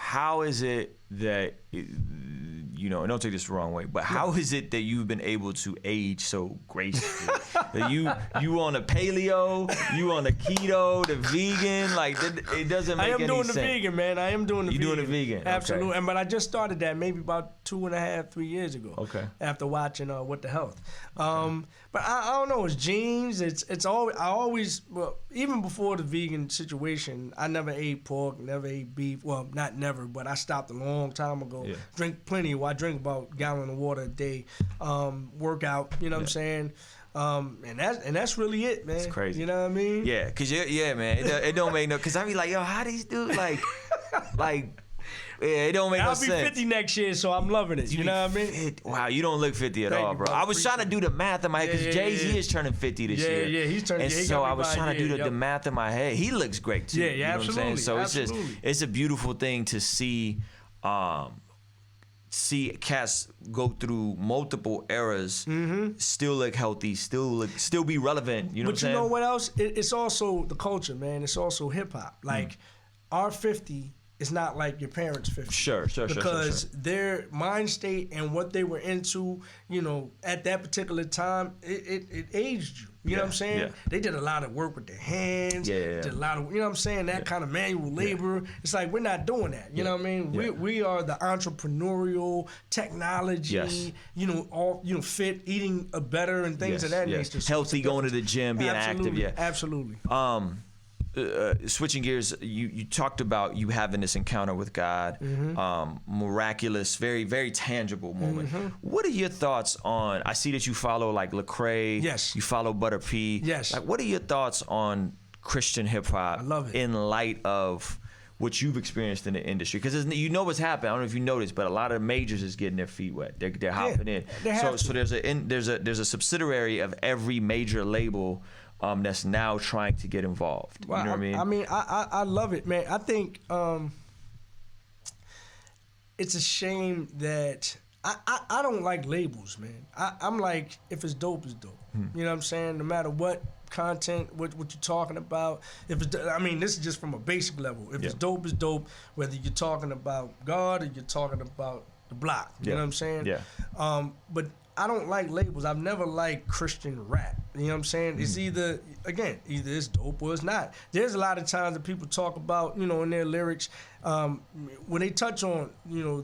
how is it that, you know, and don't take this the wrong way, but how is it that you've been able to age so gracefully? you on a paleo, you on a keto, the vegan, like it doesn't make any sense. I am doing the vegan, man. I am doing the vegan. You doing the vegan? Absolutely. Okay. And but I just started that maybe about 2.5, 3 years ago. Okay. After watching What the Health. But I don't know. It's genes. It's always. I always. Well, even before the vegan situation, I never ate pork, never ate beef. Well, not never, but I stopped a long time ago. Yeah. Drink plenty. Well, I drink about a gallon of water a day. Workout. You know what I'm saying? And that's really it, man. It's crazy. You know what I mean? Yeah, cause man, it don't make no. Cause I be like, yo, how these dudes like. Yeah, it don't make no sense. I'll be 50 next year, so I'm loving it. You know what I mean? 50. Wow, you don't look 50 at all, bro. I was trying to do the math in my head because Jay-Z is turning 50 this year. Yeah, he's turning. And so I was trying to do the math in my head. He looks great too. Yeah, you know absolutely. What I'm saying? So absolutely. it's a beautiful thing to see. See cats go through multiple eras, still look healthy, still be relevant. You know what I'm saying? But you know what else? It's also the culture, man. It's also hip hop. Like our 50. It's not like your parents' 50. Sure. Because their mind state and what they were into, you know, at that particular time, it aged you. You know what I'm saying? Yeah. They did a lot of work with their hands. Yeah. Did a lot of, you know what I'm saying? That kind of manual labor. It's like we're not doing that. You know what I mean? We are the entrepreneurial technology. You know, all fit, eating better and things of that nature. Healthy, going to the gym, being active. Yeah, absolutely. Switching gears, you talked about you having this encounter with God, miraculous, very, very tangible moment. What are your thoughts on, I see that you follow like Lecrae, you follow Butter P. Like, what are your thoughts on Christian hip hop in light of what you've experienced in the industry? Because you know what's happening. I don't know if you noticed, but a lot of majors is getting their feet wet. They're hopping in. So there's a subsidiary of every major label that's now trying to get involved. You know what I mean? I mean, I love it, man. I think it's a shame that I don't like labels, man. I'm like, if it's dope, it's dope. You know what I'm saying? No matter what content, what you're talking about. If it's, I mean, this is just from a basic level. If it's dope, it's dope. Whether you're talking about God or you're talking about the block. You know what I'm saying? But I don't like labels. I've never liked Christian rap. You know what I'm saying? It's either it's dope or it's not. There's a lot of times that people talk about, you know, in their lyrics, when they touch on, you know,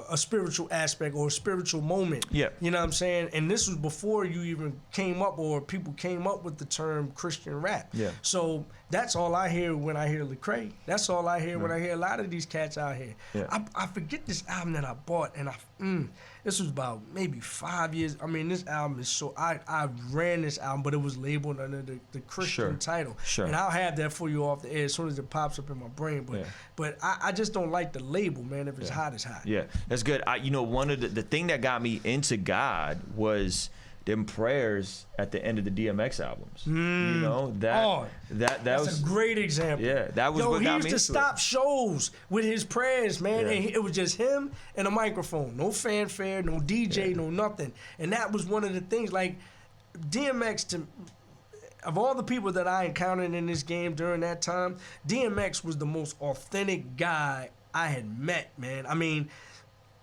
a spiritual aspect or a spiritual moment. You know what I'm saying? And this was before you even came up or people came up with the term Christian rap. So that's all I hear when I hear Lecrae. That's all I hear when I hear a lot of these cats out here. I forget this album that I bought, and this was about maybe 5 years. I mean, this album is so, I ran this album, but it was labeled under the Christian title. And I'll have that for you off the air as soon as it pops up in my brain. But I just don't like the label, man. If it's hot, it's hot. Yeah, that's good. You know, one of the thing that got me into God was them prayers at the end of the DMX albums. You know, that's was a great example. Yeah, that was what got me into it. He used to stop shows with his prayers, man. And it was just him and a microphone. No fanfare, no DJ, no nothing. And that was one of the things, like, DMX, of all the people that I encountered in this game during that time, DMX was the most authentic guy I had met, man. I mean,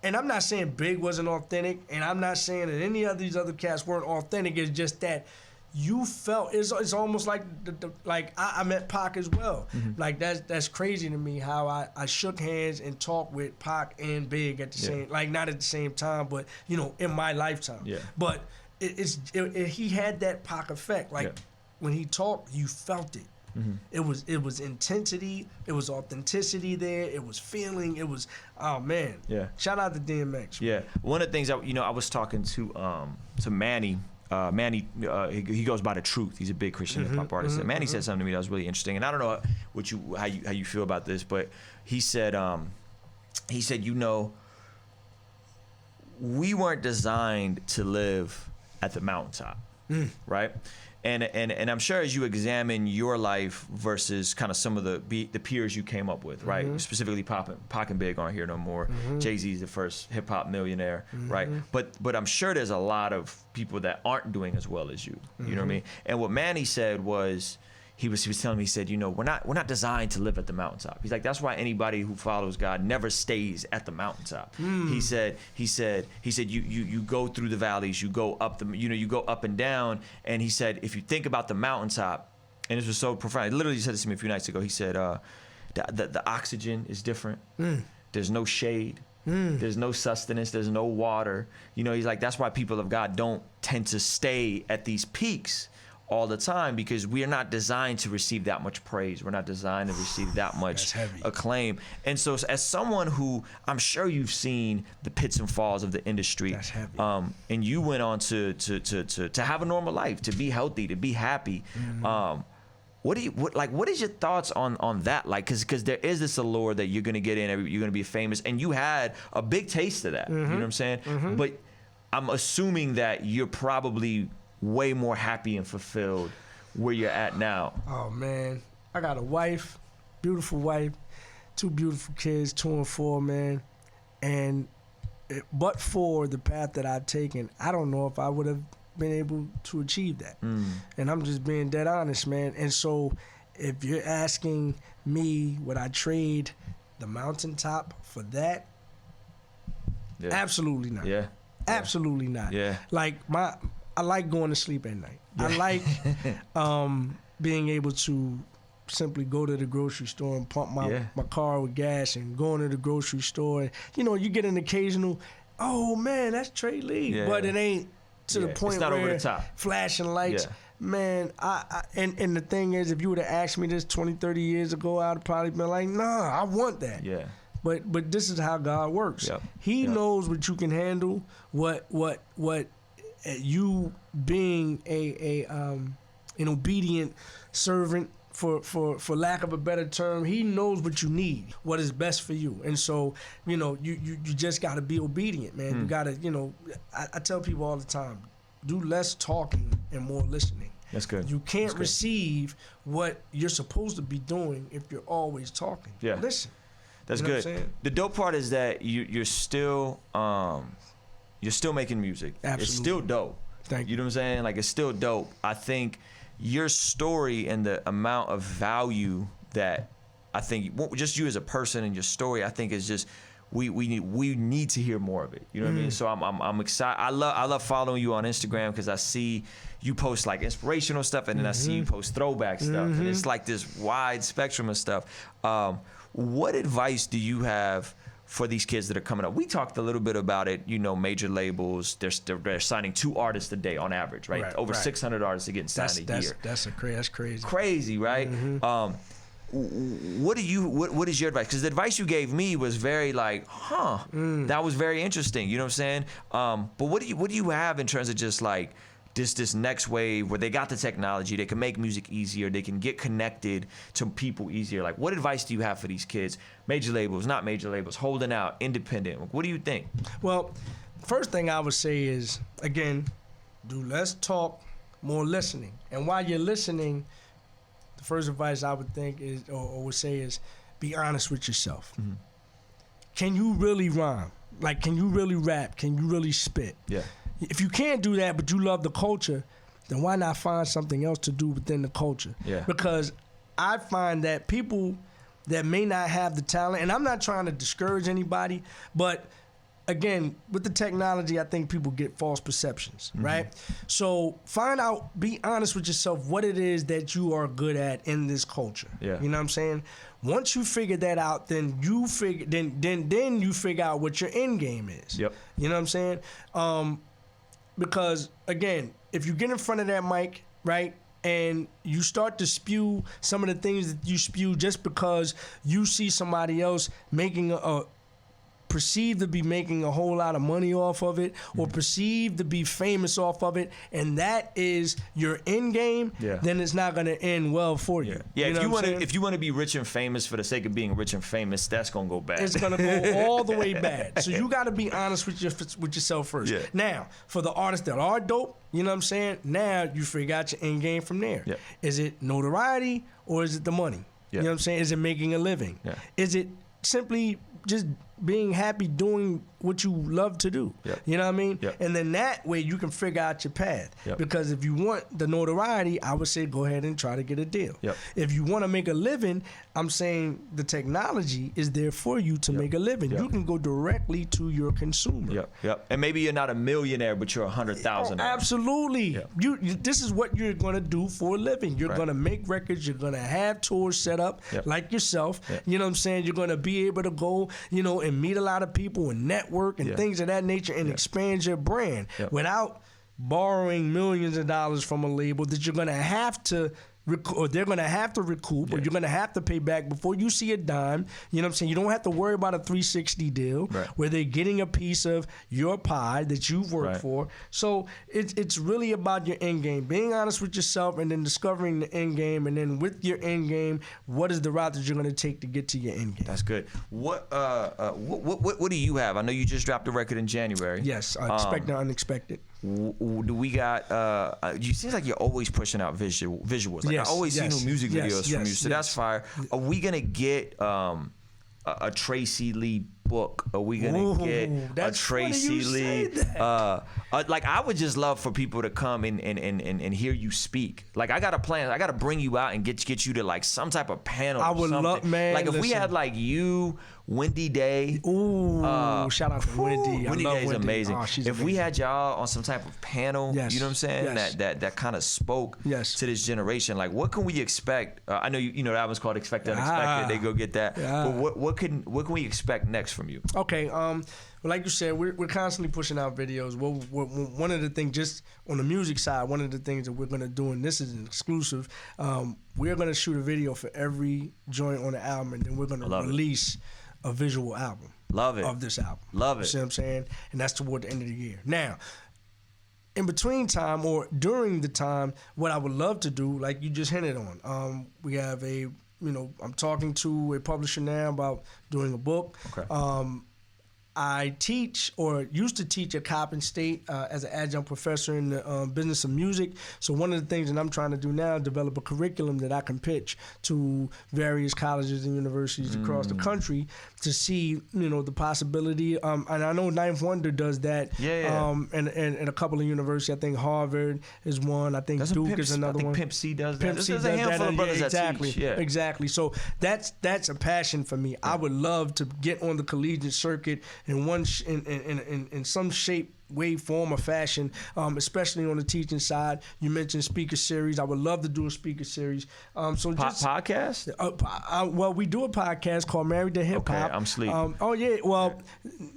and I'm not saying Big wasn't authentic, and I'm not saying that any of these other cats weren't authentic. It's just that you felt, it's almost like I met Pac as well. Like that's crazy to me how I shook hands and talked with Pac and Big at the same, like not at the same time, but you know, in my lifetime. But he had that Pac effect. Like when he talked, you felt it. It was intensity, it was authenticity there, it was feeling, it was, oh man. Shout out to DMX. One of the things I was talking to Manny. Manny, he goes by The Truth. He's a big Christian hip hop artist. And Manny said something to me that was really interesting. And I don't know how you feel about this, but he said, you know, we weren't designed to live at the mountaintop, right? And I'm sure as you examine your life versus kind of some of the peers you came up with, right? Specifically Pac and Big aren't here no more. Jay-Z's the first hip hop millionaire, right? But I'm sure there's a lot of people that aren't doing as well as you. You know what I mean? And what Manny said was, he was telling me, he said, we're not designed to live at the mountaintop. He's like, that's why anybody who follows God never stays at the mountaintop. He said you go through the valleys, you go up you go up and down. And he said, if you think about the mountaintop, and this was so profound. He literally said this to me a few nights ago. He said, the oxygen is different. There's no shade. There's no sustenance. There's no water. He's like, that's why people of God don't tend to stay at these peaks all the time, because we are not designed to receive that much praise. We're not designed to receive that much acclaim. And so as someone who, I'm sure you've seen the pits and falls of the industry, that's heavy. And you went on to have a normal life, to be healthy, to be happy. What is your thoughts on that? Like, because there is this allure that you're going to get in, you're going to be famous, and you had a big taste of that. You know what I'm saying? But I'm assuming that you're probably way more happy and fulfilled where you're at now. Oh man, I got a wife, beautiful wife, 2 beautiful kids, 2 and 4, man. And but for the path that I've taken, I don't know if I would have been able to achieve that. And I'm just being dead honest, man. And so if you're asking me, would I trade the mountaintop for that? Absolutely not. Absolutely not. Like I like going to sleep at night. I like being able to simply go to the grocery store and pump my car with gas and going to the grocery store. You get an occasional, oh man, that's Trey Lee. But it ain't to the point it's not where over the top. Flashing lights. Man, and the thing is, if you would have asked me this 20, 30 years ago, I'd have probably been like, nah, I want that. But this is how God works. He knows what you can handle, what you being an obedient servant, for lack of a better term, he knows what you need, what is best for you. And so, you just got to be obedient, man. You got to, I tell people all the time, do less talking and more listening. That's good. You can't receive what you're supposed to be doing if you're always talking. Listen. That's good. The dope part is that you're still making music. Absolutely. It's still dope. Thank you. You know what I'm saying? Like, it's still dope. I think your story and the amount of value that I think just you as a person and your story, I think is just we need to hear more of it. You know what I mean? So I'm excited. I love following you on Instagram because I see you post like inspirational stuff, and then I see you post throwback stuff, and it's like this wide spectrum of stuff. What advice do you have for these kids that are coming up? We talked a little bit about it. Major labels, they're signing 2 artists a day on average, right? Over 600 artists are getting signed a year. That's crazy. Crazy, right? What is your advice? Because the advice you gave me was very like, that was very interesting. You know what I'm saying? But what do you have in terms of just like this next wave where they got the technology, they can make music easier, they can get connected to people easier? Like, what advice do you have for these kids? Major labels, not major labels, holding out, independent. What do you think? Well, first thing I would say is, again, do less talk, more listening. And while you're listening, the first advice I would think is, or would say is, be honest with yourself. Can you really rhyme? Like, can you really rap? Can you really spit? If you can't do that, but you love the culture, then why not find something else to do within the culture? Because I find that people that may not have the talent, and I'm not trying to discourage anybody, but again, with the technology, I think people get false perceptions, right? So find out, be honest with yourself, what it is that you are good at in this culture. You know what I'm saying? Once you figure that out, then you figure out what your end game is. You know what I'm saying? Because again, if you get in front of that mic, right, and you start to spew some of the things that you spew just because you see somebody else perceived to be making a whole lot of money off of it, or perceived to be famous off of it, and that is your end game, then it's not going to end well for you. If you want to be rich and famous for the sake of being rich and famous, that's going to go bad. It's going to go all the way bad. So you got to be honest with yourself first. Now, for the artists that are dope, you know what I'm saying? Now you figure out your end game from there. Is it notoriety or is it the money? You know what I'm saying? Is it making a living? Is it simply just being happy doing what you love to do. Yep. You know what I mean? Yep. And then that way you can figure out your path. Yep. Because if you want the notoriety, I would say go ahead and try to get a deal. Yep. If you want to make a living, I'm saying the technology is there for you to make a living. Yep. You can go directly to your consumer. Yep. And maybe you're not a millionaire, but you're 100,000. Oh, absolutely. Yep. You this is what you're going to do for a living. You're going to make records. You're going to have tours set up like yourself. Yep. You know what I'm saying? You're going to be able to go, and meet a lot of people and network and things of that nature and expand your brand without borrowing millions of dollars from a label that you're going to have to or they're going to have to recoup, or you're going to have to pay back before you see a dime. You know what I'm saying? You don't have to worry about a 360 deal where they're getting a piece of your pie that you've worked for. So it's really about your end game, being honest with yourself, and then discovering the end game, and then with your end game, what is the route that you're going to take to get to your end game? That's good. What do you have? I know you just dropped a record in January. Yes, Expect the Unexpected. Do we got? You seems like you're always pushing out visuals. Like I always see new music videos from you, so that's fire. Are we gonna get a Tracey Lee book? Are we gonna get a Tracey Lee? Like I would just love for people to come and hear you speak. Like I got a plan. I got to bring you out and get you to like some type of panel. I would love, man. Like if we had like you, Wendy Day. Ooh, shout out to Wendy. Wendy Day is amazing. Oh, if we had y'all on some type of panel, you know what I'm saying, that kind of spoke to this generation, like what can we expect? I know you know the album's called Expect the Unexpected. They go get that. But what can we expect next from you? Okay, well, like you said, we're constantly pushing out videos. One of the things, just on the music side, one of the things that we're gonna do, and this is an exclusive, we're gonna shoot a video for every joint on the album, and then we're gonna release a visual album. Love it. Of this album. Love it. You see what I'm saying? And that's toward the end of the year. Now, in between time or during the time, what I would love to do, like you just hinted on, we have I'm talking to a publisher now about doing a book. Okay. I teach, or used to teach, at Coppin State as an adjunct professor in the business of music. So one of the things that I'm trying to do now is develop a curriculum that I can pitch to various colleges and universities across the country to see, the possibility. And I know Ninth Wonder does that. And a couple of universities. I think Harvard is one. I think Duke is another one. Pimp C does that. Pimp C does a handful of brothers exactly. that teach. Exactly. So that's a passion for me. I would love to get on the collegiate circuit in some shape, way, form, or fashion, especially on the teaching side. You mentioned speaker series. I would love to do a speaker series. So just podcast? Well, we do a podcast called Married to Hip Hop. Okay, I'm asleep.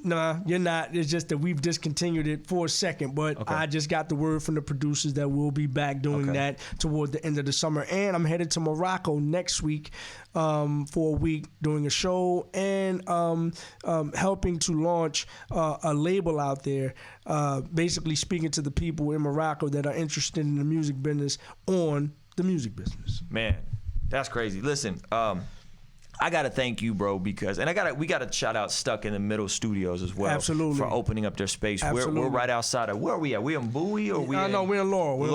Nah, you're not. It's just that we've discontinued it for a second, but I just got the word from the producers that we'll be back doing that toward the end of the summer. And I'm headed to Morocco next week for a week doing a show and helping to launch a label out there, basically speaking to the people in Morocco that are interested in the music business on the music business. Man, that's crazy. Listen, I gotta thank you, bro, because we gotta shout out Stuck in the Middle Studios as well. Absolutely. For opening up their space. We're right outside of, where are we at? We in Bowie or we? No, we're in Laurel. We're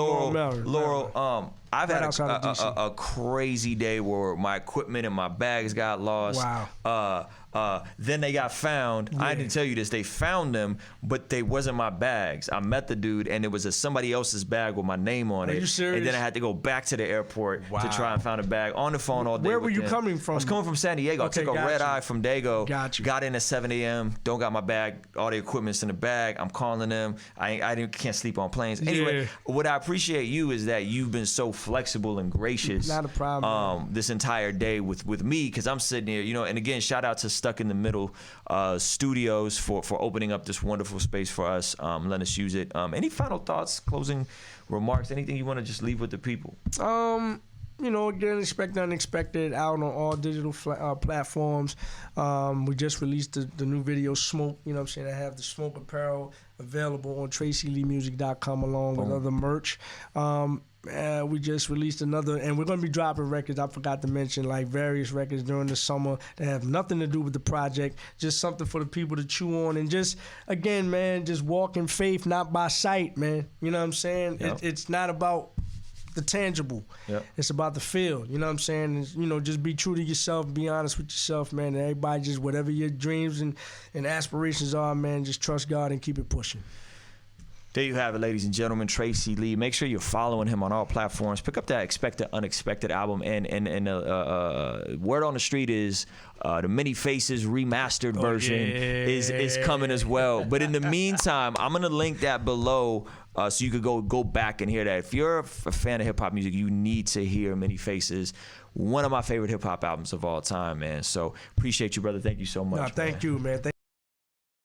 in Laurel. I've had a crazy day where my equipment and my bags got lost. Wow. Then they got found. Yeah. I didn't tell you this. They found them, but they wasn't my bags. I met the dude, and it was somebody else's bag with my name on it. Are you serious? And then I had to go back to the airport to try and find a bag. On the phone all day. Where were you coming from? I was coming from San Diego. Okay, I took a red eye from Dago. Got you. Got in at 7 a.m. Don't got my bag. All the equipment's in the bag. I'm calling them. I can't sleep on planes. Anyway, what I appreciate you is that you've been so flexible and gracious. Not a problem. This entire day with me, because I'm sitting here, and again, shout out to Stuck in the Middle Studios for opening up this wonderful space for us, letting us use it. Any final thoughts, closing remarks, anything you want to just leave with the people? Again, Expect the Unexpected out on all digital platforms. We just released the new video, Smoke. You know what I'm saying? I have the Smoke apparel available on TraceyLeeMusic.com along with other merch. We just released another, and we're going to be dropping records. I forgot to mention, like various records during the summer that have nothing to do with the project, just something for the people to chew on. And just, again, man, just walk in faith, not by sight, man. You know what I'm saying? Yep. It's not about the tangible. Yep. It's about the feel. You know what I'm saying? It's, you know, just be true to yourself, be honest with yourself, man. And everybody just whatever your dreams and aspirations are, man, just trust God and keep it pushing. There you have it, ladies and gentlemen. Tracey Lee. Make sure you're following him on all platforms. Pick up that Expected Unexpected album, and word on the street is the Many Faces remastered version is coming as well. But in the meantime, I'm gonna link that below so you could go back and hear that. If you're a fan of hip hop music, you need to hear Many Faces. One of my favorite hip hop albums of all time, man. So appreciate you, brother. Thank you so much. No, thank you, man.